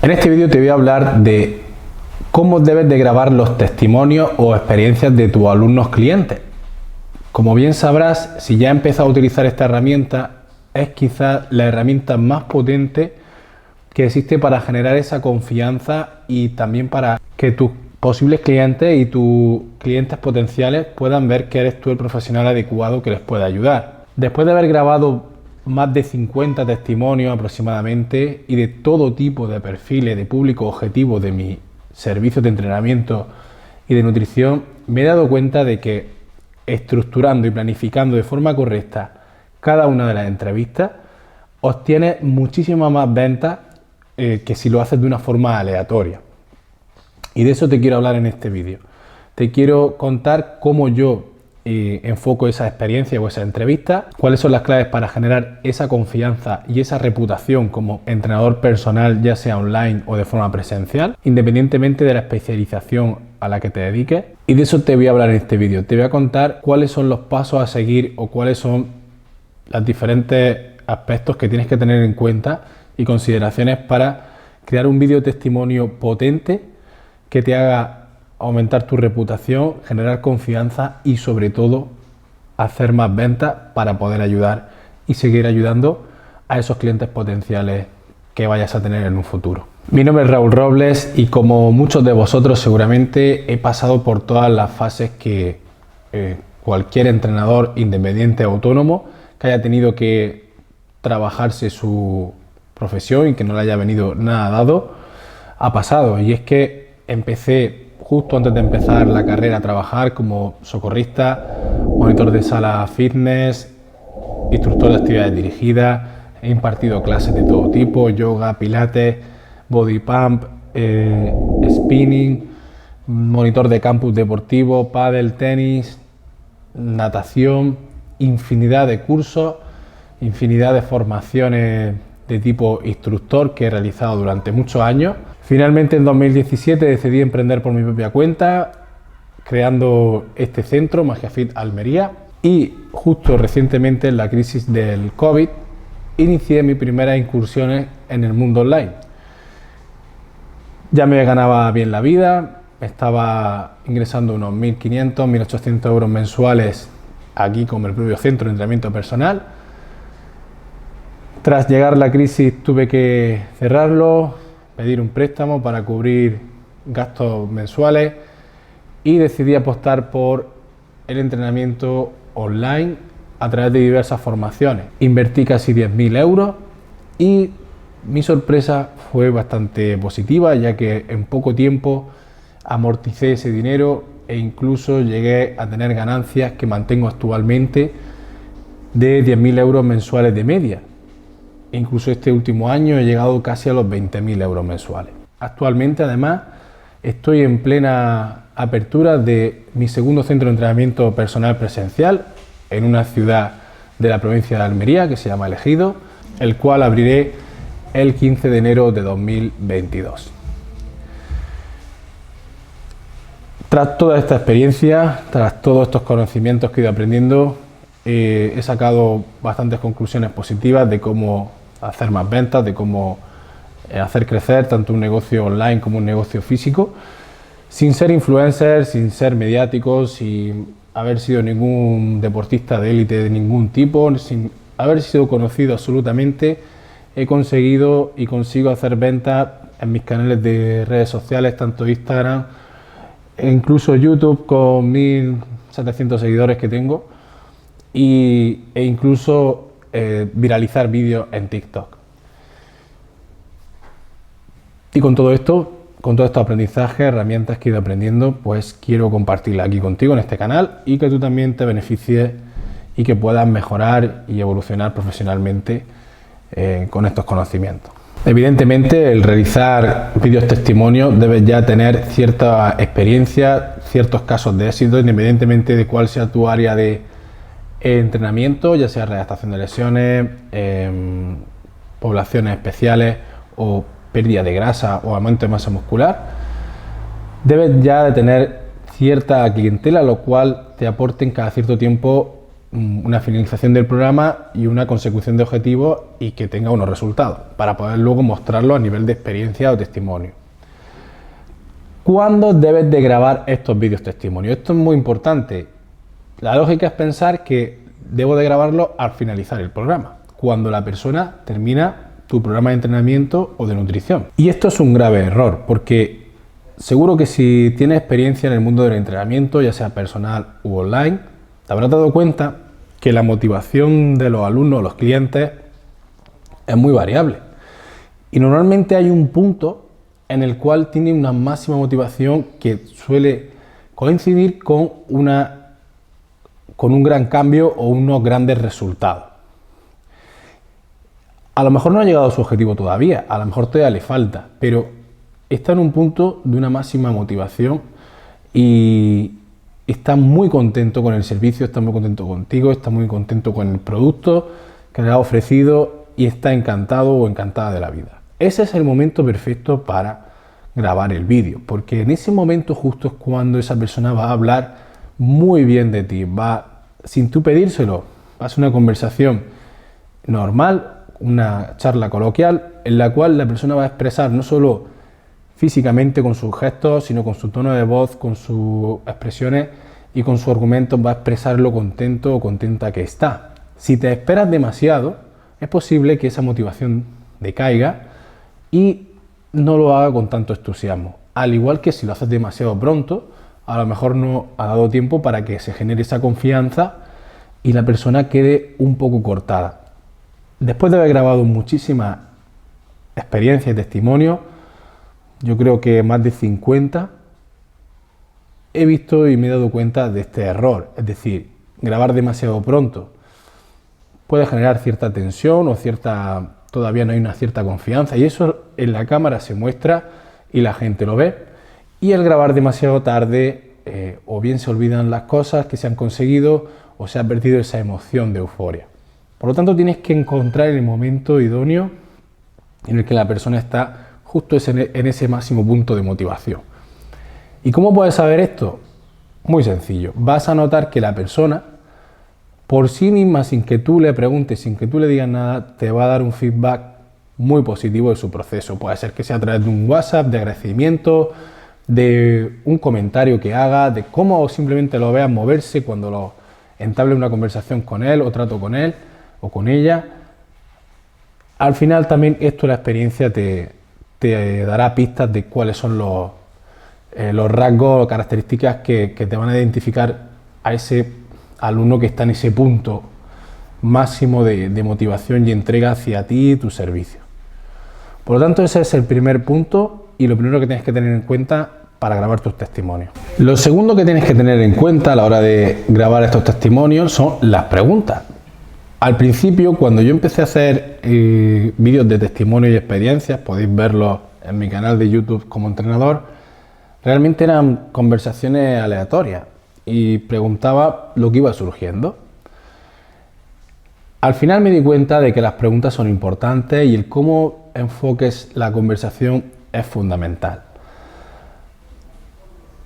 En este vídeo te voy a hablar de cómo debes de grabar los testimonios o experiencias de tus alumnos clientes. Como bien sabrás, si ya has empezado a utilizar esta herramienta, es quizás la herramienta más potente que existe para generar esa confianza y también para que tus posibles clientes y tus clientes potenciales puedan ver que eres tú el profesional adecuado que les puede ayudar. Después de haber grabado más de 50 testimonios aproximadamente y de todo tipo de perfiles de público objetivo de mi servicio de entrenamiento y de nutrición, me he dado cuenta de que estructurando y planificando de forma correcta cada una de las entrevistas obtienes muchísimas más ventas que si lo haces de una forma aleatoria. Y de eso te quiero hablar en este vídeo. Te quiero contar cómo yo enfoco esa experiencia o esa entrevista, cuáles son las claves para generar esa confianza y esa reputación como entrenador personal, ya sea online o de forma presencial, independientemente de la especialización a la que te dediques. Y de eso te voy a hablar en este vídeo. Te voy a contar cuáles son los pasos a seguir o cuáles son los diferentes aspectos que tienes que tener en cuenta y consideraciones para crear un vídeo testimonio potente que te haga aumentar tu reputación, generar confianza y sobre todo hacer más ventas para poder ayudar y seguir ayudando a esos clientes potenciales que vayas a tener en un futuro. Mi nombre es Raúl Robles y como muchos de vosotros seguramente he pasado por todas las fases que cualquier entrenador independiente autónomo que haya tenido que trabajarse su profesión y que no le haya venido nada dado ha pasado. Y es que empecé justo antes de empezar la carrera a trabajar como socorrista, monitor de sala fitness, instructor de actividades dirigidas. He impartido clases de todo tipo: yoga, pilates, body pump, spinning, monitor de campus deportivo, pádel, tenis, natación, infinidad de cursos, infinidad de formaciones de tipo instructor que he realizado durante muchos años. Finalmente en 2017 decidí emprender por mi propia cuenta, creando este centro, MagiaFit Almería, y justo recientemente en la crisis del COVID inicié mis primeras incursiones en el mundo online. Ya me ganaba bien la vida, estaba ingresando unos 1.500, 1.800 euros mensuales aquí con el propio centro de entrenamiento personal. Tras llegar la crisis tuve que cerrarlo, pedir un préstamo para cubrir gastos mensuales y decidí apostar por el entrenamiento online a través de diversas formaciones. Invertí casi 10.000 euros y mi sorpresa fue bastante positiva, ya que en poco tiempo amorticé ese dinero e incluso llegué a tener ganancias que mantengo actualmente de 10.000 euros mensuales de media. Incluso este último año he llegado casi a los 20.000 euros mensuales. Actualmente, además, estoy en plena apertura de mi segundo centro de entrenamiento personal presencial en una ciudad de la provincia de Almería que se llama El Ejido, el cual abriré el 15 de enero de 2022. Tras toda esta experiencia, tras todos estos conocimientos que he ido aprendiendo, he sacado bastantes conclusiones positivas de cómo hacer más ventas, de cómo hacer crecer tanto un negocio online como un negocio físico, sin ser influencer, sin ser mediático, sin haber sido ningún deportista de élite de ningún tipo, sin haber sido conocido absolutamente. He conseguido y consigo hacer ventas en mis canales de redes sociales, tanto Instagram e incluso YouTube, con 1.700 seguidores que tengo, e incluso viralizar vídeos en TikTok. Y con todo esto, con todos estos aprendizajes, herramientas que he ido aprendiendo, pues quiero compartirla aquí contigo en este canal y que tú también te beneficies y que puedas mejorar y evolucionar profesionalmente con estos conocimientos. Evidentemente, el realizar vídeos testimonios debes ya tener cierta experiencia, ciertos casos de éxito, independientemente de cuál sea tu área de entrenamiento, ya sea redactación de lesiones, poblaciones especiales o pérdida de grasa o aumento de masa muscular. Debes ya de tener cierta clientela, lo cual te aporten cada cierto tiempo una finalización del programa y una consecución de objetivos y que tenga unos resultados, para poder luego mostrarlo a nivel de experiencia o testimonio. ¿Cuándo debes de grabar estos vídeos testimonios? Esto es muy importante. La lógica es pensar que debo de grabarlo al finalizar el programa, cuando la persona termina tu programa de entrenamiento o de nutrición. Y esto es un grave error, porque seguro que si tienes experiencia en el mundo del entrenamiento, ya sea personal u online, te habrás dado cuenta que la motivación de los alumnos o los clientes es muy variable. Y normalmente hay un punto en el cual tiene una máxima motivación que suele coincidir con un gran cambio o unos grandes resultados. A lo mejor no ha llegado a su objetivo todavía, a lo mejor todavía le falta, pero está en un punto de una máxima motivación y está muy contento con el servicio, está muy contento contigo, está muy contento con el producto que le has ofrecido y está encantado o encantada de la vida. Ese es el momento perfecto para grabar el vídeo, porque en ese momento justo es cuando esa persona va a hablar muy bien de ti, sin tú pedírselo, va a ser una conversación normal, una charla coloquial en la cual la persona va a expresar no solo físicamente con sus gestos, sino con su tono de voz, con sus expresiones y con sus argumentos, va a expresar lo contento o contenta que está. Si te esperas demasiado, es posible que esa motivación decaiga y no lo haga con tanto entusiasmo. Al igual que si lo haces demasiado pronto, a lo mejor no ha dado tiempo para que se genere esa confianza y la persona quede un poco cortada. Después de haber grabado muchísimas experiencias y testimonios, yo creo que más de 50, he visto y me he dado cuenta de este error. Es decir, grabar demasiado pronto puede generar cierta tensión o todavía no hay una cierta confianza, y eso en la cámara se muestra y la gente lo ve. Y el grabar demasiado tarde, o bien se olvidan las cosas que se han conseguido o se ha perdido esa emoción de euforia. Por lo tanto, tienes que encontrar el momento idóneo en el que la persona está justo en ese máximo punto de motivación. ¿Y cómo puedes saber esto? Muy sencillo. Vas a notar que la persona, por sí misma, sin que tú le preguntes, sin que tú le digas nada, te va a dar un feedback muy positivo de su proceso. Puede ser que sea a través de un WhatsApp, de agradecimiento, de un comentario que haga, de cómo simplemente lo veas moverse cuando lo entable una conversación con él o trato con él o con ella. Al final también esto, la experiencia te dará pistas de cuáles son los rasgos o características que te van a identificar a ese alumno que está en ese punto máximo de motivación y entrega hacia ti y tu servicio. Por lo tanto, ese es el primer punto y lo primero que tienes que tener en cuenta para grabar tus testimonios. Lo segundo que tienes que tener en cuenta a la hora de grabar estos testimonios son las preguntas. Al principio, cuando yo empecé a hacer vídeos de testimonio y experiencias, podéis verlos en mi canal de YouTube como entrenador, realmente eran conversaciones aleatorias y preguntaba lo que iba surgiendo. Al final me di cuenta de que las preguntas son importantes y el cómo enfoques la conversación es fundamental.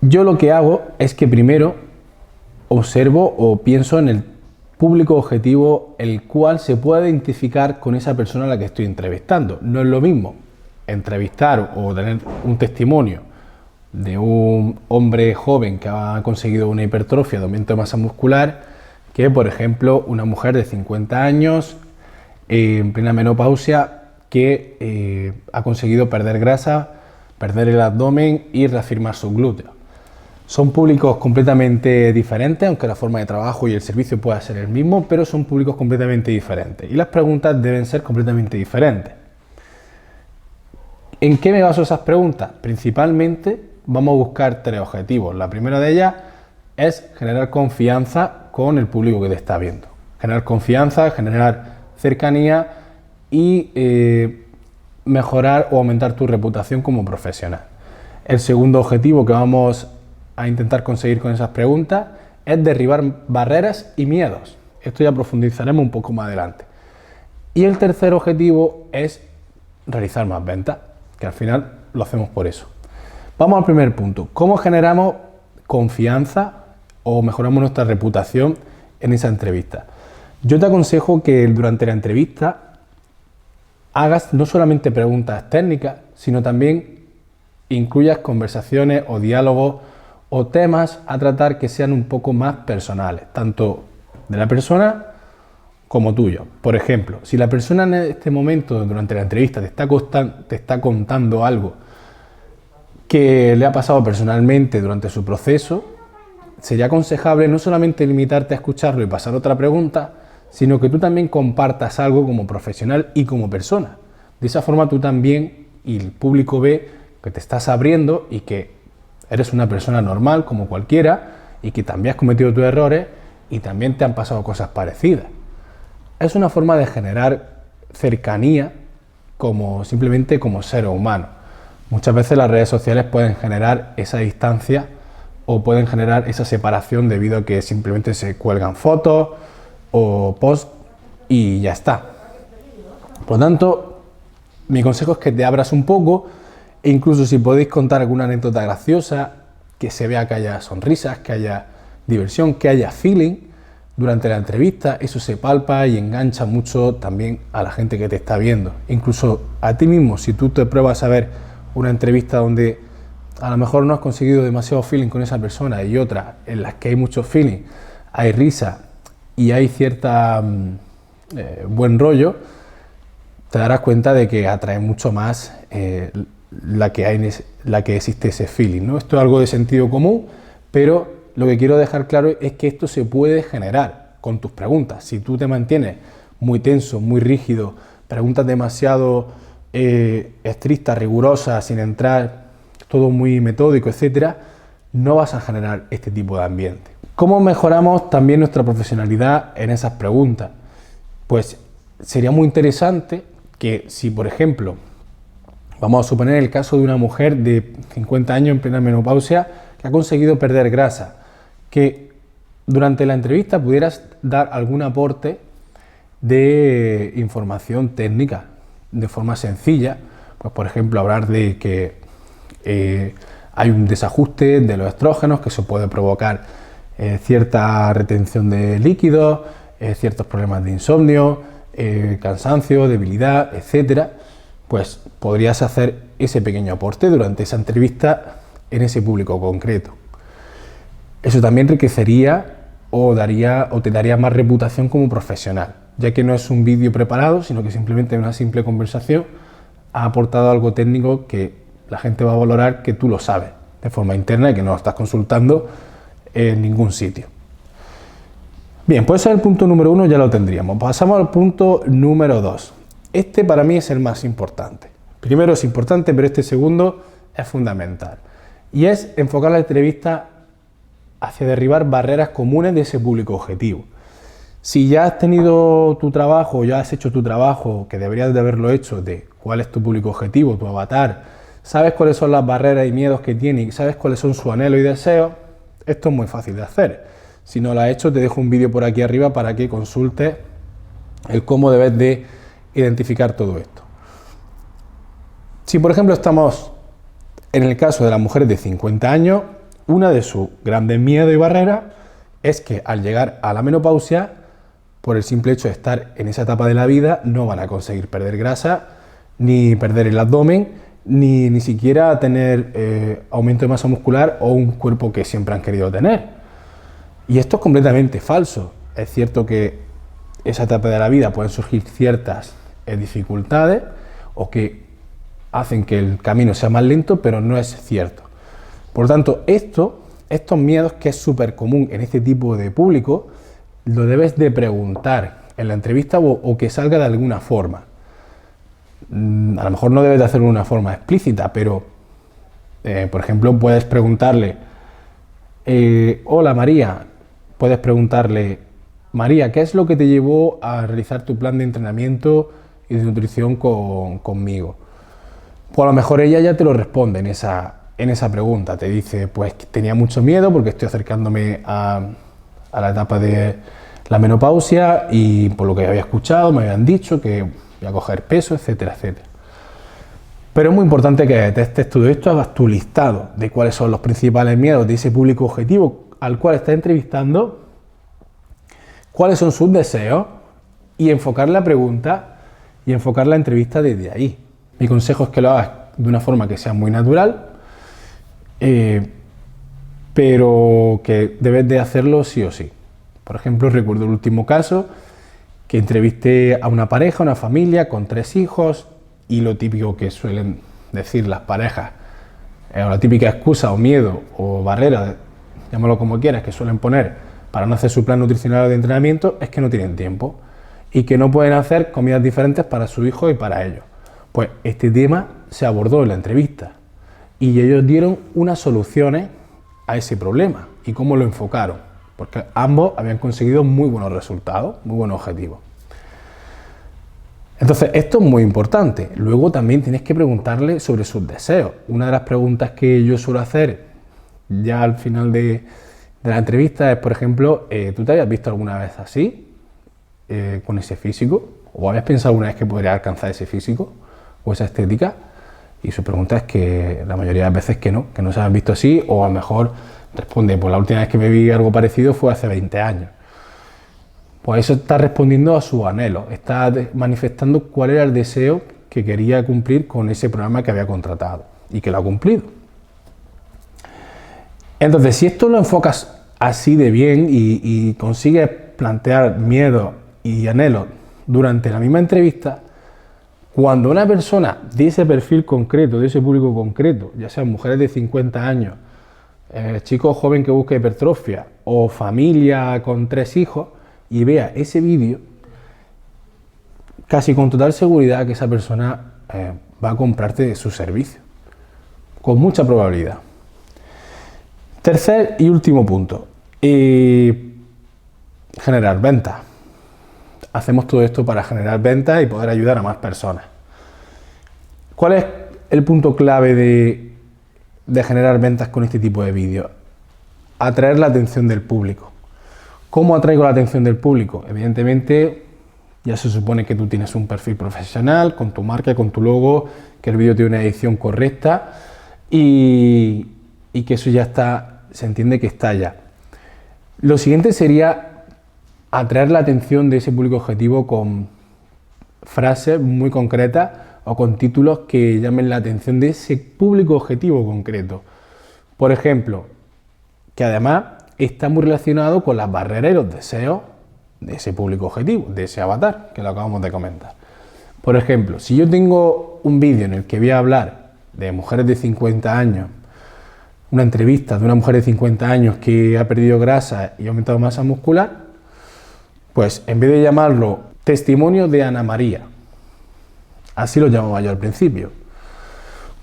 Yo lo que hago es que primero observo o pienso en el público objetivo el cual se puede identificar con esa persona a la que estoy entrevistando. No es lo mismo entrevistar o tener un testimonio de un hombre joven que ha conseguido una hipertrofia de aumento de masa muscular que, por ejemplo, una mujer de 50 años en plena menopausia que ha conseguido perder grasa, perder el abdomen y reafirmar sus glúteos. Son públicos completamente diferentes, aunque la forma de trabajo y el servicio pueda ser el mismo, pero son públicos completamente diferentes y las preguntas deben ser completamente diferentes. ¿En qué me baso esas preguntas? Principalmente vamos a buscar tres objetivos. La primera de ellas es generar confianza con el público que te está viendo. Generar confianza, generar cercanía y mejorar o aumentar tu reputación como profesional. El segundo objetivo que vamos a intentar conseguir con esas preguntas es derribar barreras y miedos. Esto ya profundizaremos un poco más adelante. Y el tercer objetivo es realizar más ventas, que al final lo hacemos por eso. Vamos al primer punto. ¿Cómo generamos confianza o mejoramos nuestra reputación en esa entrevista. Yo te aconsejo que durante la entrevista hagas no solamente preguntas técnicas, sino también incluyas conversaciones o diálogos o temas a tratar que sean un poco más personales, tanto de la persona como tuyo. Por ejemplo, si la persona en este momento, durante la entrevista, te está contando algo que le ha pasado personalmente durante su proceso, sería aconsejable no solamente limitarte a escucharlo y pasar otra pregunta, sino que tú también compartas algo como profesional y como persona. De esa forma tú también y el público ve que te estás abriendo y que eres una persona normal como cualquiera y que también has cometido tus errores y también te han pasado cosas parecidas. Es una forma de generar cercanía simplemente como ser humano. Muchas veces las redes sociales pueden generar esa distancia o pueden generar esa separación debido a que simplemente se cuelgan fotos o posts y ya está. Por lo tanto, mi consejo es que te abras un poco e incluso si podéis contar alguna anécdota graciosa, que se vea que haya sonrisas, que haya diversión, que haya feeling durante la entrevista, eso se palpa y engancha mucho también a la gente que te está viendo. Incluso a ti mismo, si tú te pruebas a ver una entrevista donde a lo mejor no has conseguido demasiado feeling con esa persona y otra en las que hay mucho feeling, hay risa y hay cierta buen rollo, te darás cuenta de que atrae mucho más la que existe ese feeling, ¿no? Esto es algo de sentido común, pero lo que quiero dejar claro es que esto se puede generar con tus preguntas. Si tú te mantienes muy tenso, muy rígido, preguntas demasiado estrictas, rigurosas, sin entrar, todo muy metódico, etcétera, no vas a generar este tipo de ambiente. ¿Cómo mejoramos también nuestra profesionalidad en esas preguntas? Pues sería muy interesante que si, por ejemplo, vamos a suponer el caso de una mujer de 50 años en plena menopausia que ha conseguido perder grasa, que durante la entrevista pudieras dar algún aporte de información técnica de forma sencilla, pues por ejemplo hablar de que hay un desajuste de los estrógenos que se puede provocar cierta retención de líquidos, ciertos problemas de insomnio, cansancio, debilidad, etcétera. Pues podrías hacer ese pequeño aporte durante esa entrevista en ese público concreto. Eso también enriquecería o te daría más reputación como profesional, ya que no es un vídeo preparado, sino que simplemente una simple conversación ha aportado algo técnico que la gente va a valorar que tú lo sabes de forma interna y que no lo estás consultando en ningún sitio. Bien, pues ese es el punto número 1, ya lo tendríamos. Pasamos al punto número 2. Este para mí es el más importante. Primero es importante, pero este segundo es fundamental. Y es enfocar la entrevista hacia derribar barreras comunes de ese público objetivo. Si ya has tenido tu trabajo, ya has hecho tu trabajo, que deberías de haberlo hecho, de cuál es tu público objetivo, tu avatar, sabes cuáles son las barreras y miedos que tiene, sabes cuáles son sus anhelos y deseos, esto es muy fácil de hacer. Si no lo has hecho, te dejo un vídeo por aquí arriba para que consultes el cómo debes de identificar todo esto. Si por ejemplo estamos en el caso de las mujeres de 50 años, una de sus grandes miedos y barreras es que al llegar a la menopausia, por el simple hecho de estar en esa etapa de la vida, no van a conseguir perder grasa, ni perder el abdomen, ni siquiera tener aumento de masa muscular o un cuerpo que siempre han querido tener. Y esto es completamente falso. Es cierto que esa etapa de la vida pueden surgir ciertas dificultades o que hacen que el camino sea más lento, pero no es cierto. Por lo tanto, estos miedos, que es súper común en este tipo de público, lo debes de preguntar en la entrevista o que salga de alguna forma. A lo mejor no debes de hacerlo de una forma explícita, pero por ejemplo puedes preguntarle hola María, puedes preguntarle María, ¿qué es lo que te llevó a realizar tu plan de entrenamiento y de nutrición conmigo? Pues a lo mejor ella ya te lo responde en esa pregunta, te dice pues que tenía mucho miedo porque estoy acercándome a la etapa de la menopausia y por lo que había escuchado me habían dicho que voy a coger peso, etcétera, etcétera. Pero es muy importante que detectes todo esto, hagas tu listado de cuáles son los principales miedos de ese público objetivo al cual estás entrevistando cuáles son sus deseos y enfocar la pregunta y enfocar la entrevista desde ahí. Mi consejo es que lo hagas de una forma que sea muy natural, pero que debes de hacerlo sí o sí. Por ejemplo, recuerdo el último caso que entrevisté a una pareja, una familia con 3 hijos, y lo típico que suelen decir las parejas, o la típica excusa o miedo o barrera, llámalo como quieras, que suelen poner para no hacer su plan nutricional de entrenamiento, es que no tienen tiempo y que no pueden hacer comidas diferentes para su hijo y para ellos. Pues este tema se abordó en la entrevista y ellos dieron unas soluciones a ese problema y cómo lo enfocaron, porque ambos habían conseguido muy buenos resultados, muy buenos objetivos. Entonces, esto es muy importante. Luego también tienes que preguntarle sobre sus deseos. Una de las preguntas que yo suelo hacer ya al final de la entrevista es, por ejemplo, ¿tú te habías visto alguna vez así, con ese físico? ¿O habías pensado alguna vez que podrías alcanzar ese físico o esa estética? Y su pregunta es que la mayoría de las veces que no se han visto así, o a lo mejor responde, pues la última vez que me vi algo parecido fue hace 20 años. Pues eso está respondiendo a su anhelo, está manifestando cuál era el deseo que quería cumplir con ese programa que había contratado y que lo ha cumplido. Entonces, si esto lo enfocas así de bien y consigues plantear miedos y anhelos durante la misma entrevista, cuando una persona de ese perfil concreto, de ese público concreto, ya sean mujeres de 50 años, chico joven que busca hipertrofia o familia con 3 hijos, y vea ese vídeo, casi con total seguridad que esa persona va a comprarte su servicio, con mucha probabilidad. Tercer y último punto, generar ventas. Hacemos todo esto para generar ventas y poder ayudar a más personas. ¿Cuál es el punto clave de generar ventas con este tipo de vídeos? Atraer la atención del público. ¿Cómo atraigo la atención del público? Evidentemente, ya se supone que tú tienes un perfil profesional, con tu marca, con tu logo, que el vídeo tiene una edición correcta y que eso ya está, se entiende que está ya. Lo siguiente sería atraer la atención de ese público objetivo con frases muy concretas o con títulos que llamen la atención de ese público objetivo concreto. Por ejemplo, que además está muy relacionado con las barreras y los deseos de ese público objetivo, de ese avatar que lo acabamos de comentar. Por ejemplo, si yo tengo un vídeo en el que voy a hablar de mujeres de 50 años, una entrevista de una mujer de 50 años que ha perdido grasa y ha aumentado masa muscular, pues en vez de llamarlo testimonio de Ana María, así lo llamaba yo al principio,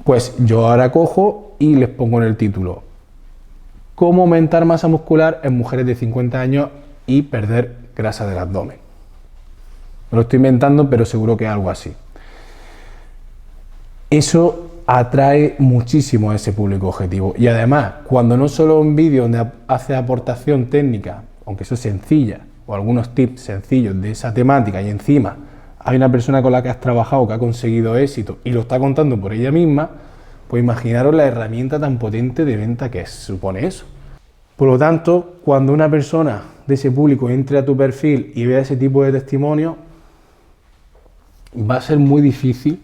pues yo ahora cojo y les pongo en el título cómo aumentar masa muscular en mujeres de 50 años y perder grasa del abdomen. Me lo estoy inventando, pero seguro que es algo así. Eso atrae muchísimo a ese público objetivo. Y además, cuando no solo un vídeo donde hace aportación técnica, aunque eso es sencilla, o algunos tips sencillos de esa temática, y encima hay una persona con la que has trabajado que ha conseguido éxito y lo está contando por ella misma, pues imaginaros la herramienta tan potente de venta que supone eso. Por lo tanto, cuando una persona de ese público entre a tu perfil y vea ese tipo de testimonio, va a ser muy difícil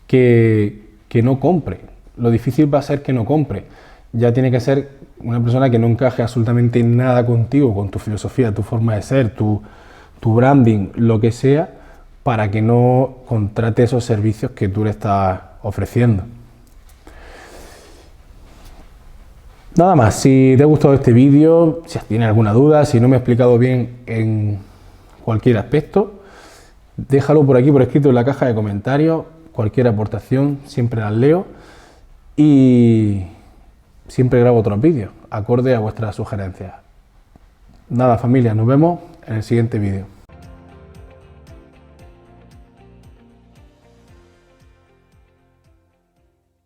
que no compre. Lo difícil va a ser que no compre. Ya tiene que ser una persona que no encaje absolutamente nada contigo, con tu filosofía, tu forma de ser, tu branding, lo que sea, para que no contrate esos servicios que tú le estás ofreciendo. Nada más, si te ha gustado este vídeo, si tienes alguna duda, si no me he explicado bien en cualquier aspecto, déjalo por aquí por escrito en la caja de comentarios. Cualquier aportación siempre las leo y siempre grabo otros vídeos acorde a vuestras sugerencias. Nada, familia, nos vemos en el siguiente vídeo.